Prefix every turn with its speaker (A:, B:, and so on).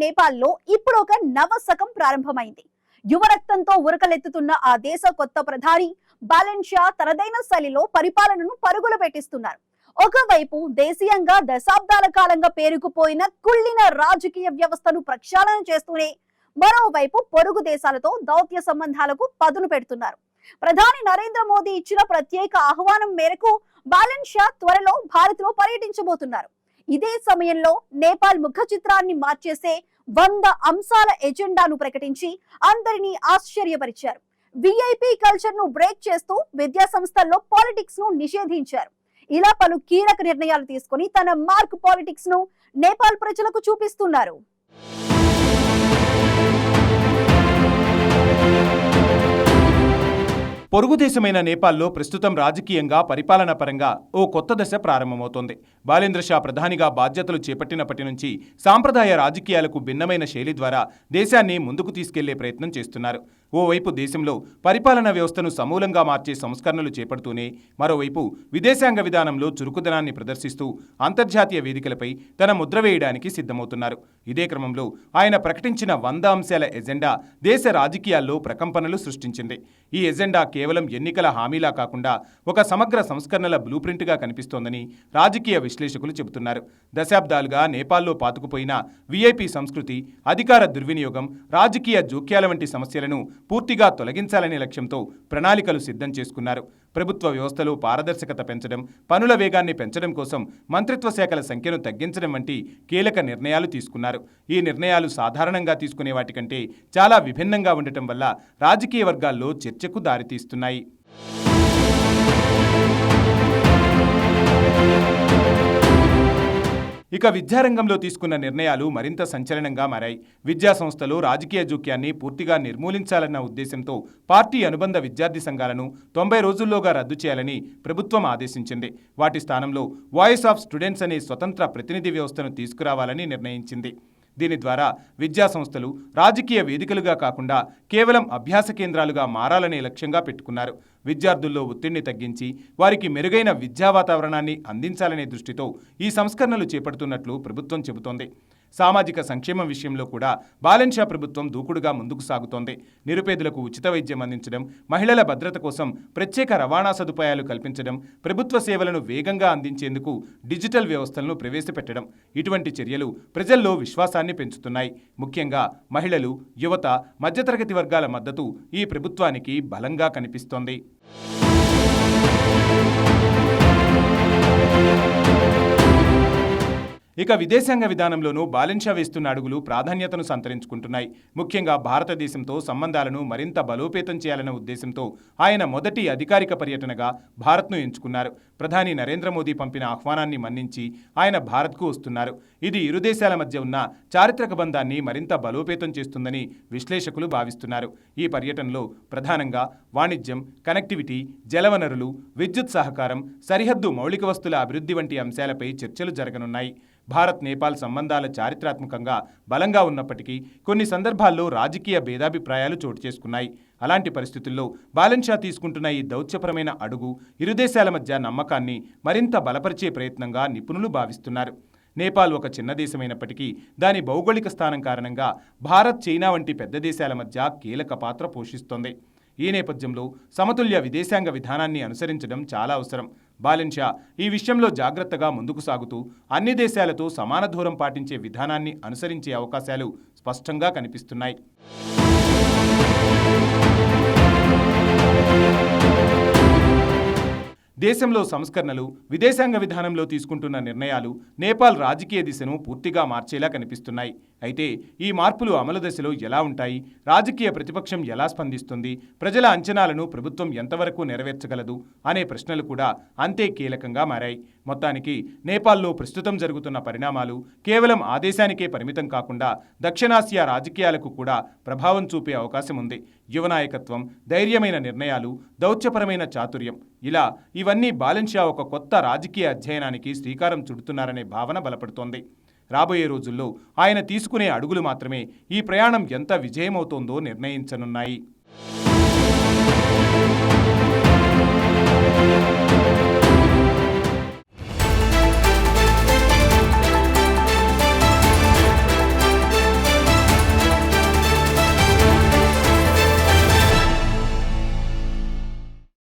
A: నేపాల్లో ఇప్పుడు ఒక నవశకం ప్రారంభమైంది. యువరక్తంతో ఉరకలెత్తుతున్న ఆ దేశ కొత్త ప్రధాని బాలెన్ షా తనదైన శైలిలో పరిపాలనను పరుగులు పెట్టిస్తున్నారు. ఒకవైపు దేశీయంగా దశాబ్దాల కాలంగా పేరుకుపోయిన కుళ్ళిన రాజకీయ వ్యవస్థను ప్రక్షాళన చేస్తూనే మరోవైపు పొరుగు దేశాలతో దౌత్య సంబంధాలకు పదును పెడుతున్నారు. ప్రధాని నరేంద్ర మోదీ ఇచ్చిన ప్రత్యేక ఆహ్వానం మేరకు బాలెన్ షా త్వరలో భారత్ లో పర్యటించబోతున్నారు. ఇదే సమయంలో నేపాల్ ముఖ చిత్రాన్ని మార్చేసే 100 అంశాల ఎజెండాను ప్రకటించి అందరినీ ఆశ్చర్యపరిచారు. విఐపి కల్చర్ ను బ్రేక్ చేస్తూ విద్యా సంస్థల్లో పాలిటిక్స్ ను నిషేధించారు. ఇలా పలు కీలక నిర్ణయాలు తీసుకుని తన మార్క్ పాలిటిక్స్ ను నేపాల్ ప్రజలకు చూపిస్తున్నారు.
B: పొరుగు దేశమైన నేపాల్లో ప్రస్తుతం రాజకీయంగా పరిపాలన పరంగా ఓ కొత్త దశ ప్రారంభమవుతోంది. బాలేంద్ర షా ప్రధానిగా బాధ్యతలు చేపట్టినప్పటి నుంచి సాంప్రదాయ రాజకీయాలకు భిన్నమైన శైలి ద్వారా దేశాన్ని ముందుకు తీసుకెళ్లే ప్రయత్నం చేస్తున్నారు. ఓవైపు దేశంలో పరిపాలనా వ్యవస్థను సమూలంగా మార్చే సంస్కరణలు చేపడుతూనే మరోవైపు విదేశాంగ విధానంలో చురుకుదనాన్ని ప్రదర్శిస్తూ అంతర్జాతీయ వేదికలపై తన ముద్ర వేయడానికి సిద్ధమవుతున్నారు. ఇదే క్రమంలో ఆయన ప్రకటించిన 100 అంశాల ఎజెండా దేశ రాజకీయాల్లో ప్రకంపనలు సృష్టించింది. ఈ ఎజెండా కేవలం ఎన్నికల హామీలా కాకుండా ఒక సమగ్ర సంస్కరణల బ్లూప్రింట్గా కనిపిస్తోందని రాజకీయ విశ్లేషకులు చెబుతున్నారు. దశాబ్దాలుగా నేపాల్లో పాతుకుపోయిన విఐపి సంస్కృతి, అధికార దుర్వినియోగం, రాజకీయ జోక్యాల వంటి సమస్యలను పూర్తిగా తొలగించాలనే లక్ష్యంతో ప్రణాళికలు సిద్ధం చేసుకున్నారు. ప్రభుత్వ వ్యవస్థలో పారదర్శకత పెంచడం, పనుల వేగాన్ని పెంచడం కోసం మంత్రిత్వ శాఖల సంఖ్యను తగ్గించడం వంటి కీలక నిర్ణయాలు తీసుకున్నారు. ఈ నిర్ణయాలు సాధారణంగా తీసుకునే వాటికంటే చాలా విభిన్నంగా ఉండటం వల్ల రాజకీయ వర్గాల్లో చర్చకు దారితీస్తున్నాయి. ఇక విద్యారంగంలో తీసుకున్న నిర్ణయాలు మరింత సంచలనంగా మారాయి. విద్యా సంస్థలు రాజకీయ జోక్యాన్ని పూర్తిగా నిర్మూలించాలన్న ఉద్దేశంతో పార్టీ అనుబంధ విద్యార్థి సంఘాలను 90 రోజుల్లోగా రద్దు చేయాలని ప్రభుత్వం ఆదేశించింది. వాటి స్థానంలో వాయిస్ ఆఫ్ స్టూడెంట్స్ అనే స్వతంత్ర ప్రతినిధి వ్యవస్థను తీసుకురావాలని నిర్ణయించింది. దీని ద్వారా విద్యా సంస్థలు రాజకీయ వేదికలుగా కాకుండా కేవలం అభ్యాస కేంద్రాలుగా మారాలనే లక్ష్యంగా పెట్టుకున్నారు. విద్యార్థుల్లో ఒత్తిడిని తగ్గించి వారికి మెరుగైన విద్యా వాతావరణాన్ని అందించాలనే దృష్టితో ఈ సంస్కరణలు చేపడుతున్నట్లు ప్రభుత్వం చెబుతోంది. సామాజిక సంక్షేమం విషయంలో కూడా బాలెన్ షా ప్రభుత్వం దూకుడుగా ముందుకు సాగుతోంది. నిరుపేదలకు ఉచిత వైద్యం అందించడం, మహిళల భద్రత కోసం ప్రత్యేక రవాణా సదుపాయాలు కల్పించడం, ప్రభుత్వ సేవలను వేగంగా అందించేందుకు డిజిటల్ వ్యవస్థలను ప్రవేశపెట్టడం, ఇటువంటి చర్యలు ప్రజల్లో విశ్వాసాన్ని పెంచుతున్నాయి. ముఖ్యంగా మహిళలు, యువత, మధ్యతరగతి వర్గాల మద్దతు ఈ ప్రభుత్వానికి బలంగా కనిపిస్తోంది. ఇక విదేశాంగ విధానంలోనూ బాలెన్ షా వేస్తున్న అడుగులు ప్రాధాన్యతను సంతరించుకుంటున్నాయి. ముఖ్యంగా భారతదేశంతో సంబంధాలను మరింత బలోపేతం చేయాలన్న ఉద్దేశంతో ఆయన మొదటి అధికారిక పర్యటనగా భారత్ను ఎంచుకున్నారు. ప్రధాని నరేంద్ర మోదీ పంపిన ఆహ్వానాన్ని మన్నించి ఆయన భారత్కు వస్తున్నారు. ఇది ఇరు దేశాల మధ్య ఉన్న చారిత్రక బంధాన్ని మరింత బలోపేతం చేస్తుందని విశ్లేషకులు భావిస్తున్నారు. ఈ పర్యటనలో ప్రధానంగా వాణిజ్యం, కనెక్టివిటీ, జలవనరులు, విద్యుత్ సహకారం, సరిహద్దు మౌలిక వస్తుల అభివృద్ధి వంటి అంశాలపై చర్చలు జరగనున్నాయి. భారత్ నేపాల్ సంబంధాల చారిత్రాత్మకంగా బలంగా ఉన్నప్పటికీ కొన్ని సందర్భాల్లో రాజకీయ భేదాభిప్రాయాలు చోటు చేసుకున్నాయి. అలాంటి పరిస్థితుల్లో బాలెన్ షా తీసుకుంటున్న ఈ దౌత్యపరమైన అడుగు ఇరు దేశాల మధ్య నమ్మకాన్ని మరింత బలపరిచే ప్రయత్నంగా నిపుణులు భావిస్తున్నారు. నేపాల్ ఒక చిన్న దేశమైనప్పటికీ దాని భౌగోళిక స్థానం కారణంగా భారత్, చైనా వంటి పెద్ద దేశాల మధ్య కీలక పాత్ర పోషిస్తోంది. ఈ నేపథ్యంలో సమతుల్య విదేశాంగ విధానాన్ని అనుసరించడం చాలా అవసరం. బాలెన్ షా ఈ విషయంలో జాగ్రత్తగా ముందుకు సాగుతూ అన్ని దేశాలతో సమాన దూరం పాటించే విధానాన్ని అనుసరించే అవకాశాలు స్పష్టంగా కనిపిస్తున్నాయి. దేశంలో సంస్కరణలు, విదేశాంగ విధానంలో తీసుకుంటున్న నిర్ణయాలు నేపాల్ రాజకీయ దిశను పూర్తిగా మార్చేలా కనిపిస్తున్నాయి. అయితే ఈ మార్పులు అమలు దశలో ఎలా ఉంటాయి, రాజకీయ ప్రతిపక్షం ఎలా స్పందిస్తుంది, ప్రజల అంచనాలను ప్రభుత్వం ఎంతవరకు నెరవేర్చగలదు అనే ప్రశ్నలు కూడా అంతే కీలకంగా మారాయి. మొత్తానికి నేపాల్లో ప్రస్తుతం జరుగుతున్న పరిణామాలు కేవలం ఆ దేశానికే పరిమితం కాకుండా దక్షిణాసియా రాజకీయాలకు కూడా ప్రభావం చూపే అవకాశం ఉంది. యువ నాయకత్వం, ధైర్యమైన నిర్ణయాలు, దౌత్యపరమైన చాతుర్యం, ఇలా ఇవన్నీ బాలెన్ షా ఒక కొత్త రాజకీయ అధ్యయనానికి శ్రీకారం చుడుతున్నారనే భావన బలపడుతోంది. రాబోయే రోజుల్లో ఆయన తీసుకునే అడుగులు మాత్రమే ఈ ప్రయాణం ఎంత విజయమవుతోందో నిర్ణయించనున్నాయి.